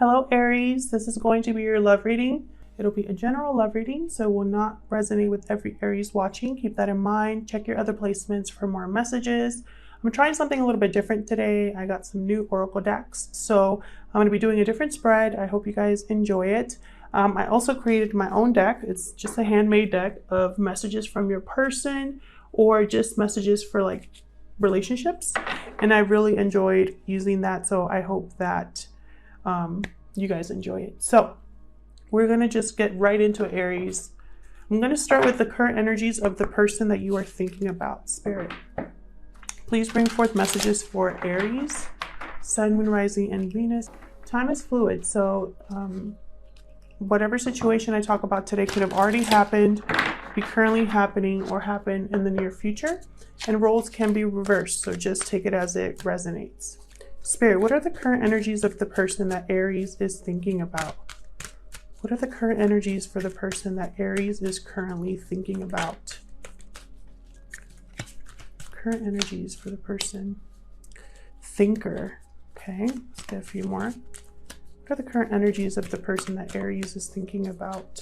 Hello Aries, this is going to be your love reading. It'll be a general love reading, so it will not resonate with every Aries watching. Keep that in mind. Check your other placements for more messages. I'm trying something a little bit different today. I got some new oracle decks, so I'm going to be doing a different spread. I hope you guys enjoy it. I also created my own deck. It's just a handmade deck of messages from your person or just messages for like relationships, and I really enjoyed using that, so I hope that you guys enjoy it. So we're going to just get right into Aries. I'm going to start with the current energies of the person that you are thinking about. Spirit, please bring forth messages for Aries, Sun, Moon, Rising, and Venus. Time is fluid, so whatever situation I talk about today could have already happened, be currently happening, or happen in the near future, and roles can be reversed, so just take it as it resonates. Spirit, what are the current energies of the person that Aries is thinking about? What are the current energies for the person that Aries is currently thinking about? Current energies for the person. Thinker. Okay, let's get a few more. What are the current energies of the person that Aries is thinking about?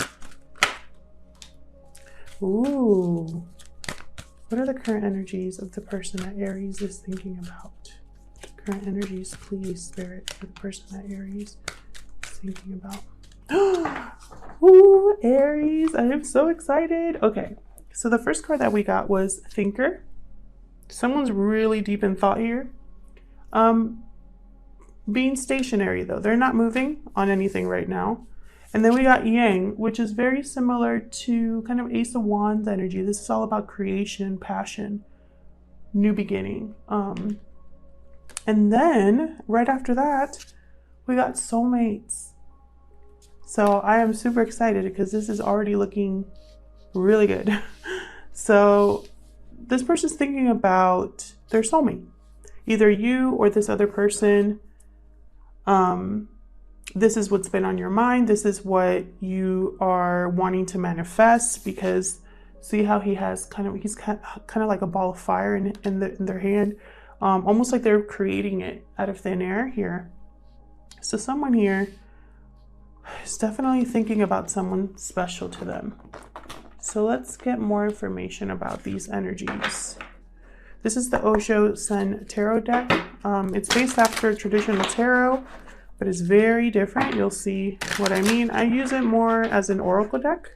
Ooh. What are the current energies of the person that Aries is thinking about? Current energies, please, Spirit, for the person that Aries is thinking about. Ooh, Aries, I am so excited. Okay, so the first card that we got was Thinker. Someone's really deep in thought here. Being stationary though, they're not moving on anything right now. And then we got Yang, which is very similar to kind of Ace of Wands energy. This is all about creation, passion, new beginning. And then right after that, we got soulmates. So I am super excited because this is already looking really good. So this person's thinking about their soulmate, either you or this other person. This is what's been on your mind. This is what you are wanting to manifest, because see how he's kind of like a ball of fire in their hand. Almost like they're creating it out of thin air here. So someone here is definitely thinking about someone special to them. So let's get more information about these energies. This is the Osho Sun Tarot deck. It's based after traditional tarot, but it's very different. You'll see what I mean. I use it more as an oracle deck.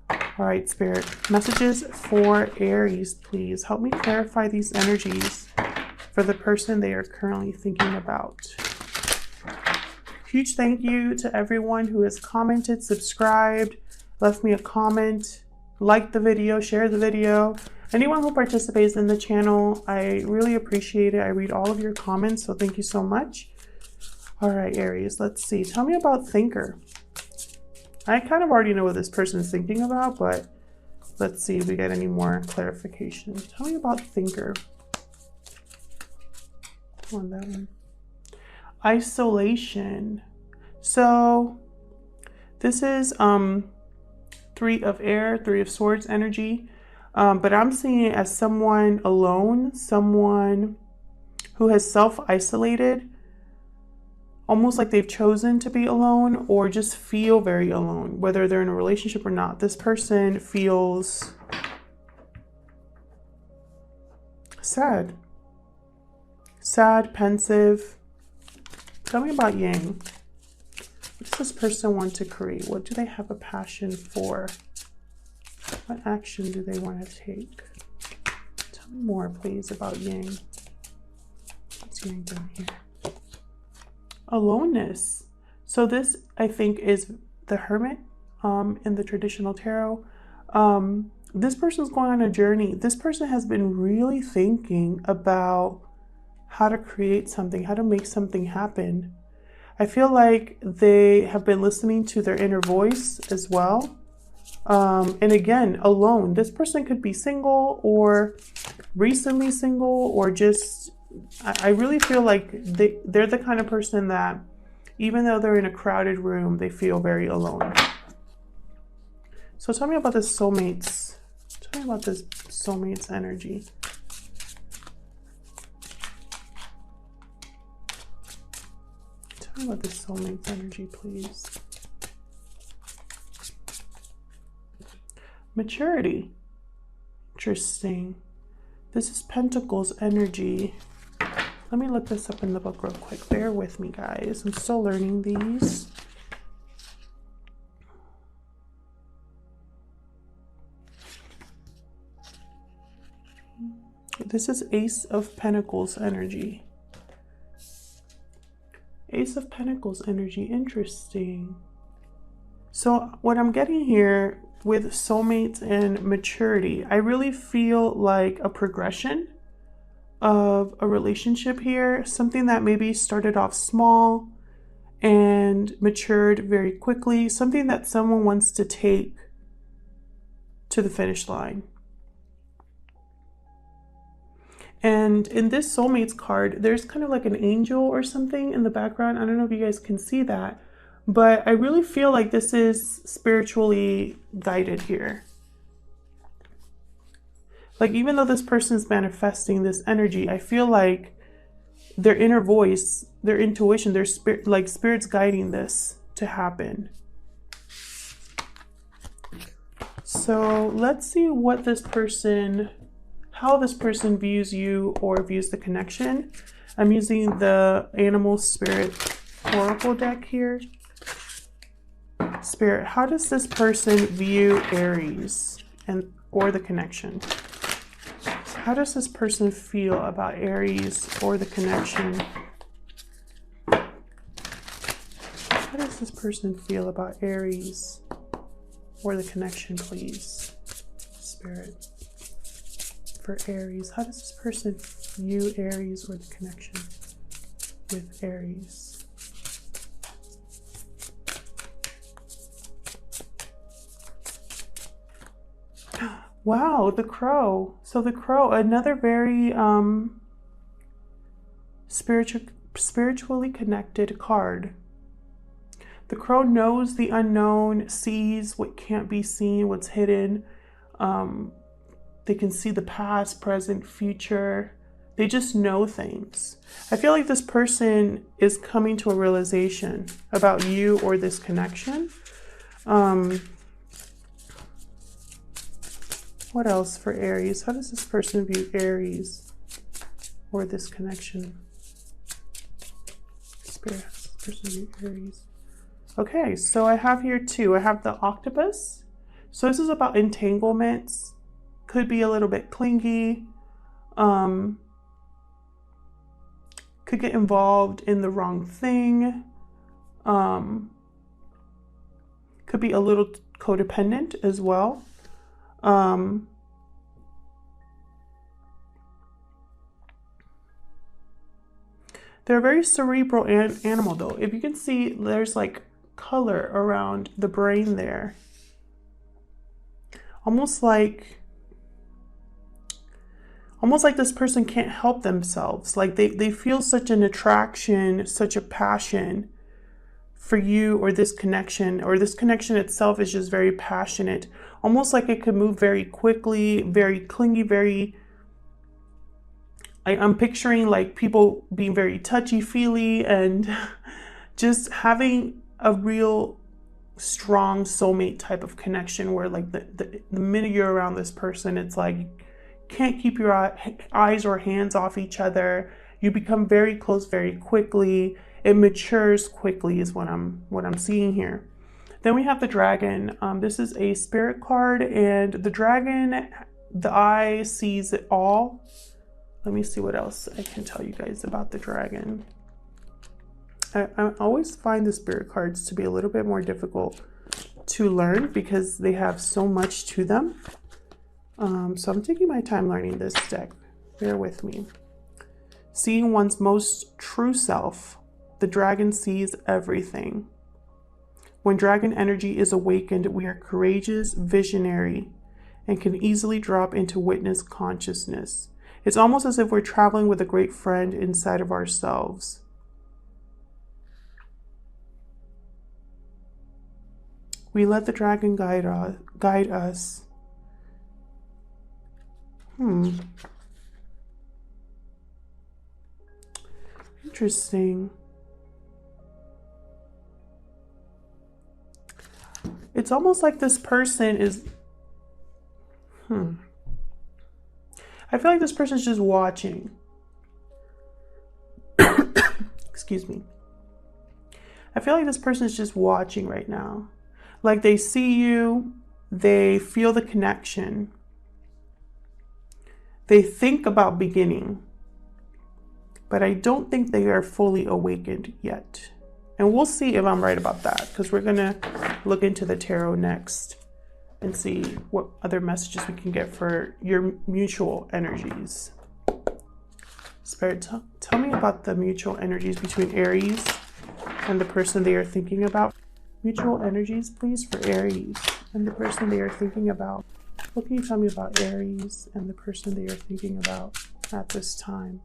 All right, Spirit, messages for Aries, please. Help me clarify these energies for the person they are currently thinking about. Huge thank you to everyone who has commented, subscribed, left me a comment, liked the video, shared the video. Anyone who participates in the channel, I really appreciate it. I read all of your comments, so thank you so much. All right, Aries, let's see. Tell me about Thinker. I kind of already know what this person is thinking about, but let's see if we get any more clarification. Tell me about Thinker. On that one. Isolation. So this is Three of Air, Three of Swords energy, but I'm seeing it as someone alone, someone who has self-isolated, almost like they've chosen to be alone or just feel very alone, whether they're in a relationship or not. This person feels sad. Sad, pensive. Tell me about Yang. What does this person want to create? What do they have a passion for? What action do they want to take? Tell me more, please, about Yang. What's Yang doing here? Aloneness. So this, I think, is the Hermit in the traditional tarot. This person's going on a journey. This person has been really thinking about how to create something, how to make something happen. I feel like they have been listening to their inner voice as well. And again, alone. This person could be single or recently single, or just, I really feel like they're the kind of person that even though they're in a crowded room, they feel very alone. So tell me about this soulmates. Tell me about this soulmates energy. me about the soulmate's energy, please. Maturity. Interesting. This is Pentacles energy. Let me look this up in the book real quick. Bear with me, guys. I'm still learning these. This is Ace of Pentacles energy. Ace of Pentacles energy. Interesting. So what I'm getting here with soulmates and maturity, I really feel like a progression of a relationship here. Something that maybe started off small and matured very quickly. Something that someone wants to take to the finish line. And in this soulmates card, there's kind of like an angel or something in the background. I don't know if you guys can see that, but I really feel like this is spiritually guided here. Like, even though this person is manifesting this energy, I feel like their inner voice, their intuition, their spirit, like spirit's guiding this to happen. So let's see what this person, how this person views you or views the connection. I'm using the Animal Spirit Oracle deck here. Spirit, how does this person view Aries or the connection? How does this person feel about Aries or the connection? How does this person feel about Aries or the connection, please? Spirit. For Aries, how does this person view Aries or the connection with Aries? Wow, the Crow. So the Crow, another very spiritually connected card. The Crow knows the unknown, sees what can't be seen, what's hidden. They can see the past, present, future. They just know things. I feel like this person is coming to a realization about you or this connection. What else for Aries? How does this person view Aries or this connection? Spirit, how does this person view Aries? Okay, so I have here too. I have the Octopus. So this is about entanglements. Could be a little bit clingy. Could get involved in the wrong thing. Could be a little codependent as well. They're a very cerebral animal though. If you can see, there's like color around the brain there. Almost like this person can't help themselves. Like they feel such an attraction, such a passion for you or this connection itself is just very passionate. Almost like it could move very quickly, very clingy, very... I'm picturing like people being very touchy-feely and just having a real strong soulmate type of connection where like the minute you're around this person, it's like you can't keep your eyes or hands off each other. You become very close very quickly. It matures quickly is what I'm seeing here. Then we have the Dragon. This is a spirit card, and the Dragon, the eye sees it all. Let me see what else I can tell you guys about the Dragon. I always find the spirit cards to be a little bit more difficult to learn because they have so much to them. So I'm taking my time learning this deck. Bear with me. Seeing one's most true self, the Dragon sees everything. When dragon energy is awakened, we are courageous, visionary, and can easily drop into witness consciousness. It's almost as if we're traveling with a great friend inside of ourselves. We let the dragon guide us. Interesting. It's almost like this person is, I feel like this person is just watching. Excuse me. I feel like this person is just watching right now. Like they see you, they feel the connection. They think about beginning, but I don't think they are fully awakened yet. And we'll see if I'm right about that, because we're going to look into the tarot next and see what other messages we can get for your mutual energies. Spirit, tell me about the mutual energies between Aries and the person they are thinking about. Mutual energies, please, for Aries and the person they are thinking about. What can you tell me about Aries and the person they are thinking about at this time?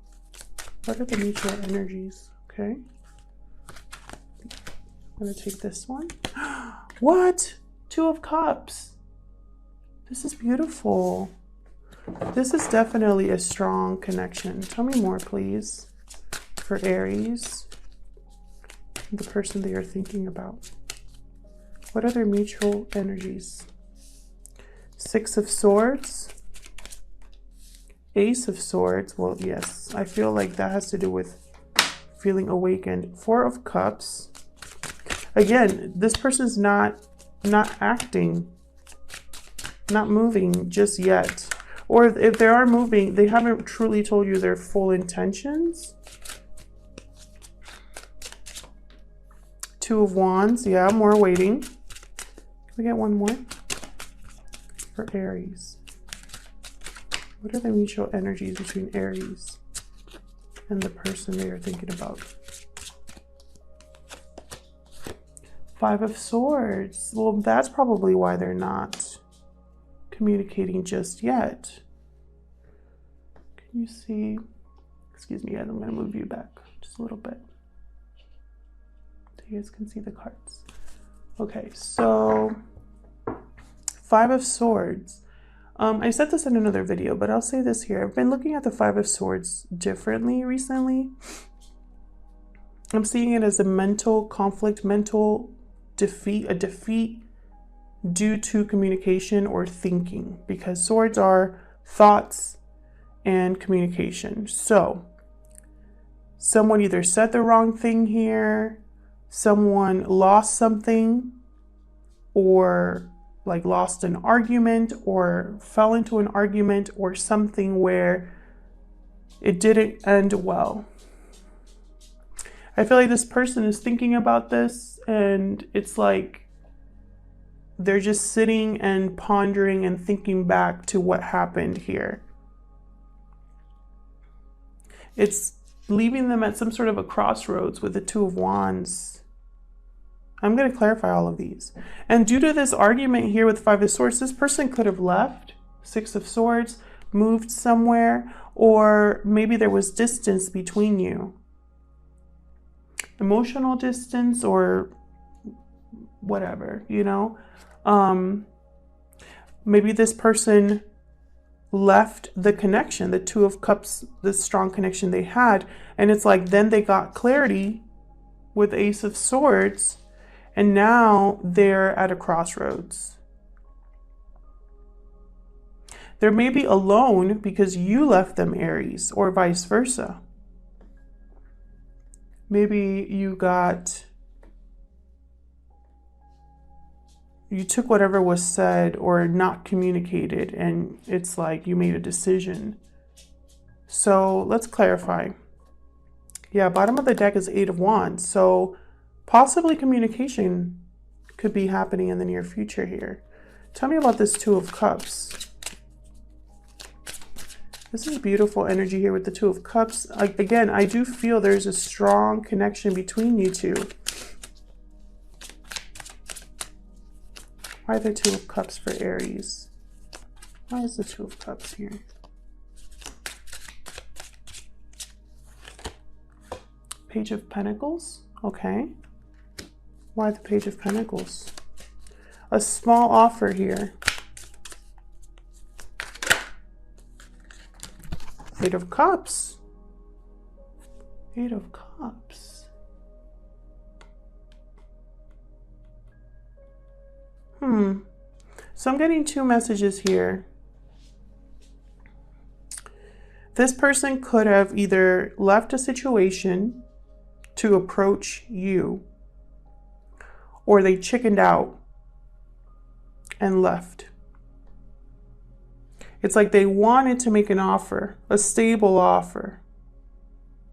What are the mutual energies? Okay. I'm going to take this one. What? Two of Cups. This is beautiful. This is definitely a strong connection. Tell me more, please, for Aries, the person they are thinking about. What are their mutual energies? Six of Swords. Ace of Swords. Well, yes, I feel like that has to do with feeling awakened. Four of Cups. Again, this person's not acting, not moving just yet. Or if they are moving, they haven't truly told you their full intentions. Two of Wands. Yeah, more waiting. Can we get one more? For Aries. What are the mutual energies between Aries and the person they are thinking about? Five of Swords. Well, that's probably why they're not communicating just yet. Can you see? Excuse me, guys, I'm going to move you back just a little bit so you guys can see the cards. Okay, so Five of Swords. I said this in another video, but I'll say this here. I've been looking at the Five of Swords differently recently. I'm seeing it as a mental conflict, mental defeat, a defeat due to communication or thinking, because swords are thoughts and communication. So someone either said the wrong thing here, someone lost something, or like lost an argument or fell into an argument or something where it didn't end well. I feel like this person is thinking about this, and it's like they're just sitting and pondering and thinking back to what happened here. It's leaving them at some sort of a crossroads with the Two of Wands. I'm going to clarify all of these. And due to this argument here with Five of Swords, this person could have left. Six of Swords, moved somewhere, or maybe there was distance between you. Emotional distance or whatever, you know. Maybe this person left the connection, the Two of Cups, the strong connection they had, and it's like then they got clarity with Ace of Swords, and now they're at a crossroads. They may be alone because you left them, Aries, or vice versa. Maybe you took whatever was said or not communicated, and it's like you made a decision. So let's clarify. Yeah, bottom of the deck is Eight of Wands. So possibly communication could be happening in the near future here. Tell me about this Two of Cups. This is beautiful energy here with the Two of Cups. Again, I do feel there's a strong connection between you two. Why the Two of Cups for Aries? Why is the Two of Cups here? Page of Pentacles. Okay. Why the Page of Pentacles? A small offer here. Eight of Cups. Eight of Cups. So I'm getting two messages here. This person could have either left a situation to approach you, or they chickened out and left. It's like they wanted to make an offer, a stable offer,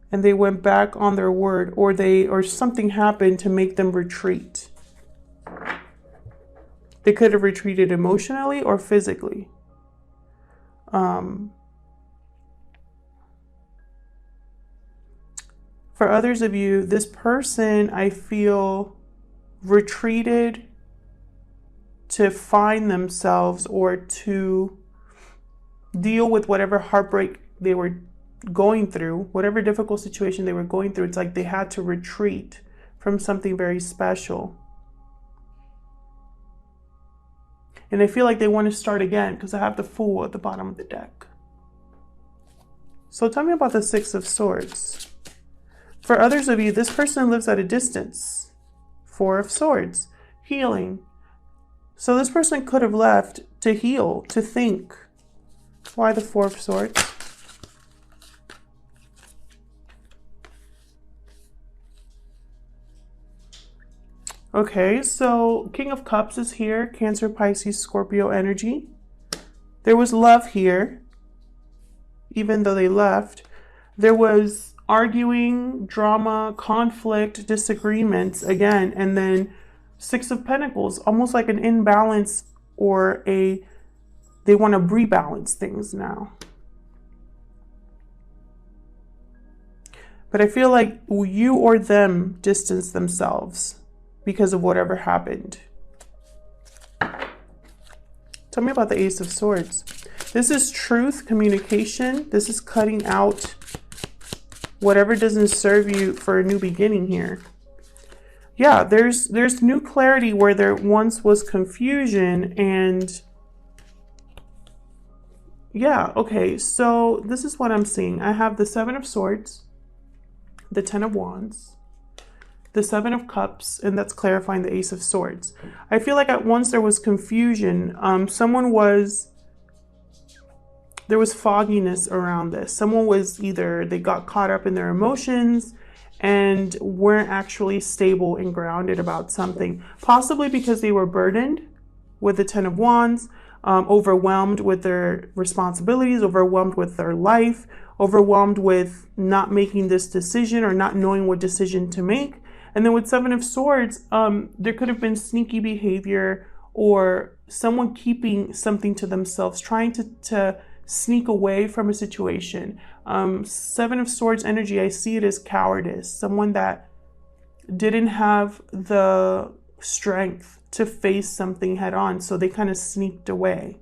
and they went back on their word, or something happened to make them retreat. They could have retreated emotionally or physically. For others of you, this person, I feel, retreated to find themselves or to deal with whatever heartbreak they were going through, whatever difficult situation they were going through. It's like they had to retreat from something very special. And I feel like they want to start again because I have the Fool at the bottom of the deck. So tell me about the Six of Swords. For others of you, this person lives at a distance. Four of Swords, healing. So this person could have left to heal, to think. Why the Four of Swords? Okay, so King of Cups is here. Cancer, Pisces, Scorpio energy. There was love here, even though they left. There was arguing, drama, conflict, disagreements again, and then Six of Pentacles, almost like an imbalance or they want to rebalance things now. But I feel like you or them distance themselves because of whatever happened. Tell me about the Ace of Swords. This is truth, communication. This is cutting out whatever doesn't serve you for a new beginning here. Yeah, there's new clarity where there once was confusion. And yeah, okay, so this is what I'm seeing. I have the Seven of Swords, the Ten of Wands, the Seven of Cups, and that's clarifying the Ace of Swords. I feel like at once there was confusion. There was fogginess around this. Someone was either, they got caught up in their emotions and weren't actually stable and grounded about something. Possibly because they were burdened with the Ten of Wands, overwhelmed with their responsibilities, overwhelmed with their life, overwhelmed with not making this decision or not knowing what decision to make. And then with Seven of Swords, there could have been sneaky behavior or someone keeping something to themselves, trying to sneak away from a situation. Seven of Swords energy, I see it as cowardice. Someone that didn't have the strength to face something head on, so they kind of sneaked away.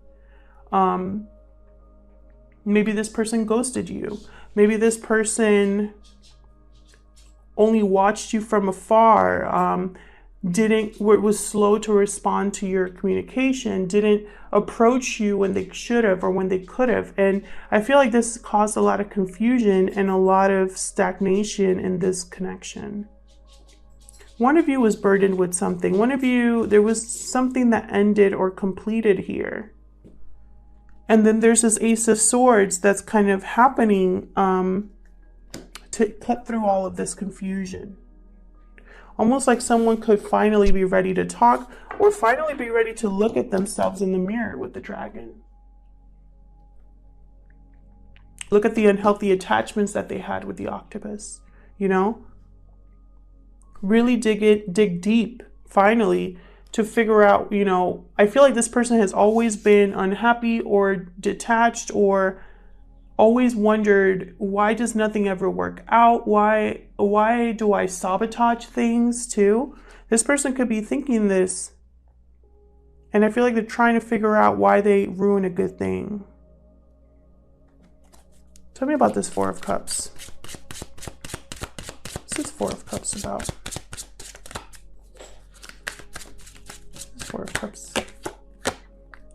Maybe this person ghosted you. Maybe this person only watched you from afar, was slow to respond to your communication, didn't approach you when they should have or when they could have. And I feel like this caused a lot of confusion and a lot of stagnation in this connection. One of you was burdened with something. One of you, there was something that ended or completed here. And then there's this Ace of Swords that's kind of happening to cut through all of this confusion. Almost like someone could finally be ready to talk or finally be ready to look at themselves in the mirror with the Dragon. Look at the unhealthy attachments that they had with the Octopus, you know? Really dig deep, finally, to figure out, you know, I feel like this person has always been unhappy or detached or always wondered, why does nothing ever work out? Why do I sabotage things too? This person could be thinking this, and I feel like they're trying to figure out why they ruin a good thing. Tell me about this Four of Cups. What's this Four of Cups about? This Four of Cups.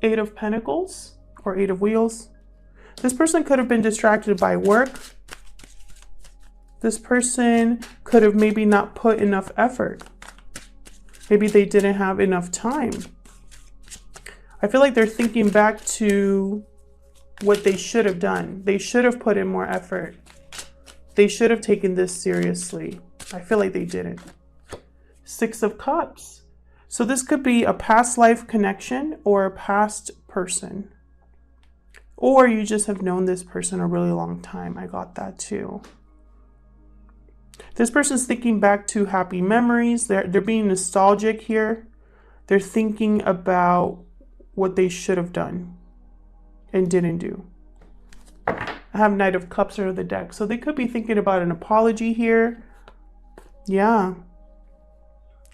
Eight of Pentacles or Eight of Wheels. This person could have been distracted by work. This person could have maybe not put enough effort. Maybe they didn't have enough time. I feel like they're thinking back to what they should have done. They should have put in more effort. They should have taken this seriously. I feel like they didn't. Six of Cups. So this could be a past life connection or a past person. Or you just have known this person a really long time. I got that too. This person's thinking back to happy memories. They're being nostalgic here. They're thinking about what they should have done and didn't do. I have Knight of Cups under the deck. So they could be thinking about an apology here. Yeah.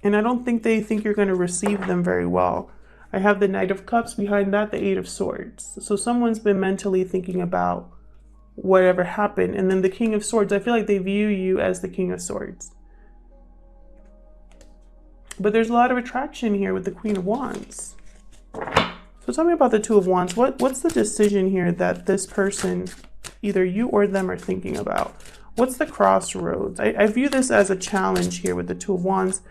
And I don't think they think you're going to receive them very well. I have the Knight of Cups, behind that the Eight of Swords. So someone's been mentally thinking about whatever happened. And then the King of Swords, I feel like they view you as the King of Swords. But there's a lot of attraction here with the Queen of Wands. So tell me about the Two of Wands. What's the decision here that this person, either you or them, are thinking about? What's the crossroads? I view this as a challenge here with the Two of Wands.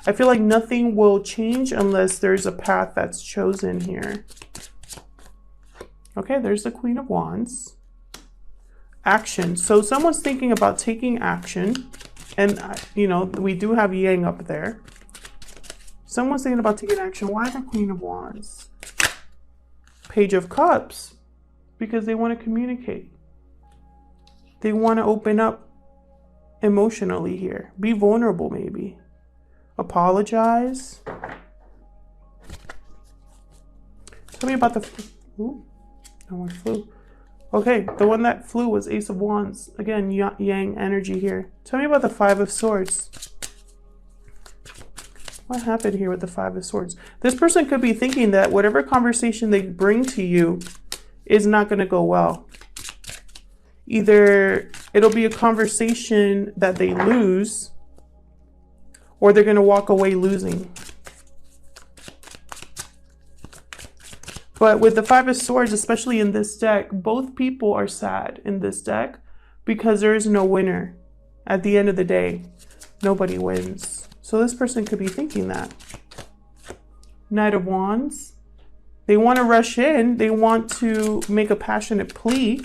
I feel like nothing will change unless there's a path that's chosen here. Okay, there's the Queen of Wands. Action. So someone's thinking about taking action. And, you know, we do have Yang up there. Someone's thinking about taking action. Why the Queen of Wands? Page of Cups. Because they want to communicate. They want to open up emotionally here. Be vulnerable, maybe. Apologize. Tell me about the... Ooh, no one flew. Okay, the one that flew was Ace of Wands. Again, Yang energy here. Tell me about the Five of Swords. What happened here with the Five of Swords? This person could be thinking that whatever conversation they bring to you is not going to go well. Either it'll be a conversation that they lose, or they're going to walk away losing. But with the Five of Swords, especially in this deck, both people are sad in this deck because there is no winner. At the end of the day, nobody wins. So this person could be thinking that. Knight of Wands. They want to rush in. They want to make a passionate plea.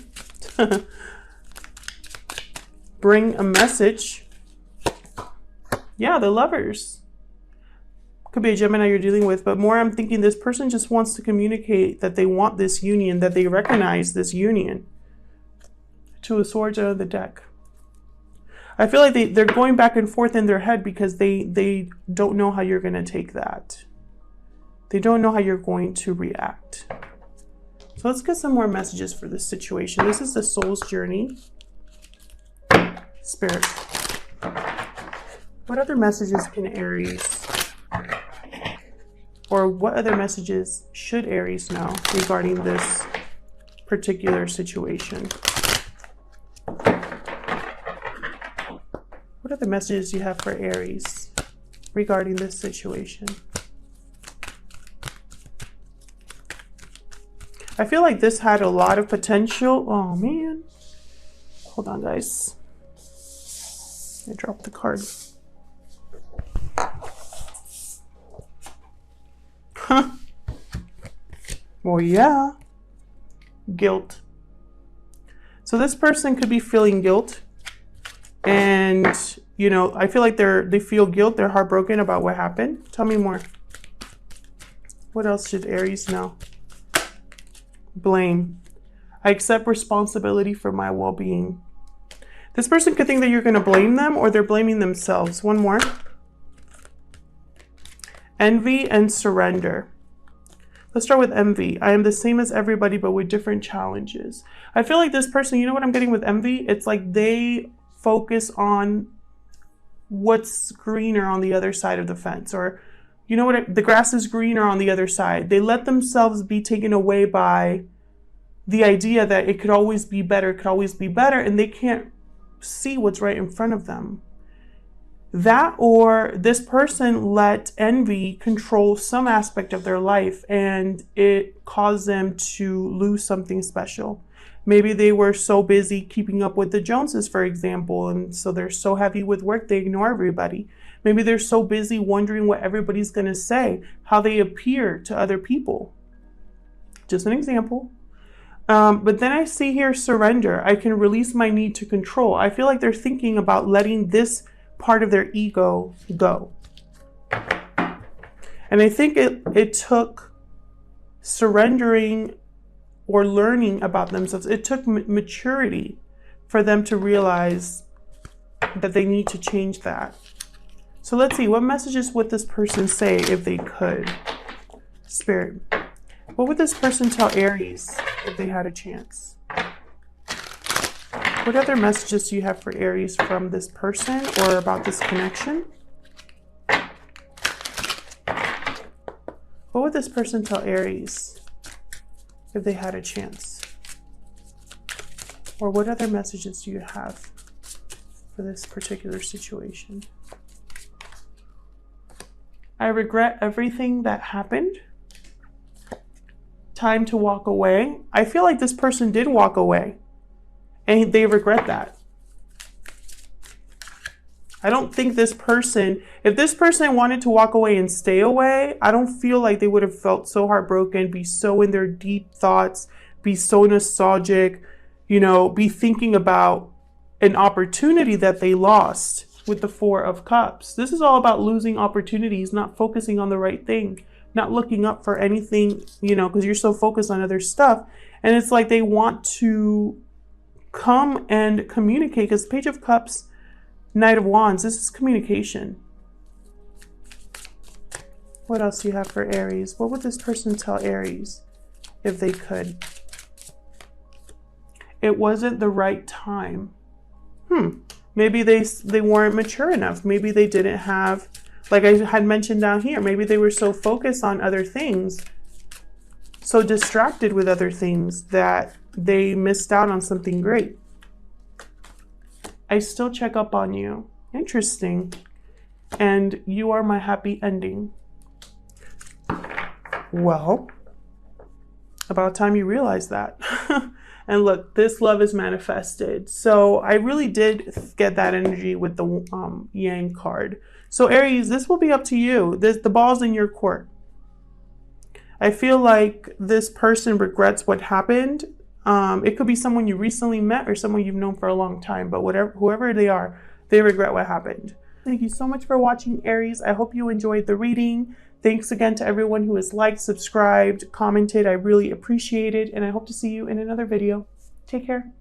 Bring a message. Yeah, the Lovers. Could be a Gemini you're dealing with, but more I'm thinking this person just wants to communicate that they want this union, that they recognize this union. Two of Swords out of the deck. I feel like they're going back and forth in their head because they don't know how you're going to take that. They don't know how you're going to react. So let's get some more messages for this situation. This is the soul's journey. Spirit. What other messages can Aries, or what other messages should Aries know regarding this particular situation? What other messages do you have for Aries regarding this situation? I feel like this had a lot of potential. Oh man. Hold on, guys. I dropped the card. Huh. Well, yeah. Guilt. So this person could be feeling guilt. And, you know, I feel like they feel guilt. They're heartbroken about what happened. Tell me more. What else should Aries know? Blame. I accept responsibility for my well-being. This person could think that you're going to blame them, or they're blaming themselves. One more. Envy and surrender. Let's start with envy. I am the same as everybody, but with different challenges. I feel like this person, you know what I'm getting with envy? It's like they focus on what's greener on the other side of the fence, or you know what, the grass is greener on the other side. They let themselves be taken away by the idea that it could always be better, it could always be better, and they can't see what's right in front of them. That, or this person let envy control some aspect of their life and it caused them to lose something special. Maybe they were so busy keeping up with the Joneses, for example, and so they're so heavy with work they ignore everybody. Maybe they're so busy wondering what everybody's going to say, how they appear to other people. Just an example. But then I see here surrender. I can release my need to control. I feel like they're thinking about letting this part of their ego go. And I think it took surrendering or learning about themselves. It took maturity for them to realize that they need to change that. So let's see, what messages would this person say if they could? Spirit, what would this person tell Aries if they had a chance? What other messages do you have for Aries from this person or about this connection? What would this person tell Aries if they had a chance? Or what other messages do you have for this particular situation? I regret everything that happened. Time to walk away. I feel like this person did walk away and they regret that. I don't think this person, if this person wanted to walk away and stay away, I don't feel like they would have felt so heartbroken, be so in their deep thoughts, be so nostalgic, you know, be thinking about an opportunity that they lost with the Four of Cups. This is all about losing opportunities, not focusing on the right thing, not looking up for anything, you know, because you're so focused on other stuff. And it's like they want to come and communicate, because Page of Cups, Knight of Wands, this is communication. What else do you have for Aries? What would this person tell Aries if they could? It wasn't the right time. Maybe they weren't mature enough. Maybe they didn't have, like I had mentioned down here, maybe they were so focused on other things, so distracted with other things that they missed out on something great. I still check up on you. Interesting. And you are my happy ending. Well, about time you realize that. And look, this love is manifested. So I really did get that energy with the Yang card. So Aries, this will be up to you. The ball's in your court. I feel like this person regrets what happened. It could be someone you recently met or someone you've known for a long time, but whoever they are, they regret what happened. Thank you so much for watching, Aries. I hope you enjoyed the reading. Thanks again to everyone who has liked, subscribed, commented. I really appreciate it, and I hope to see you in another video. Take care.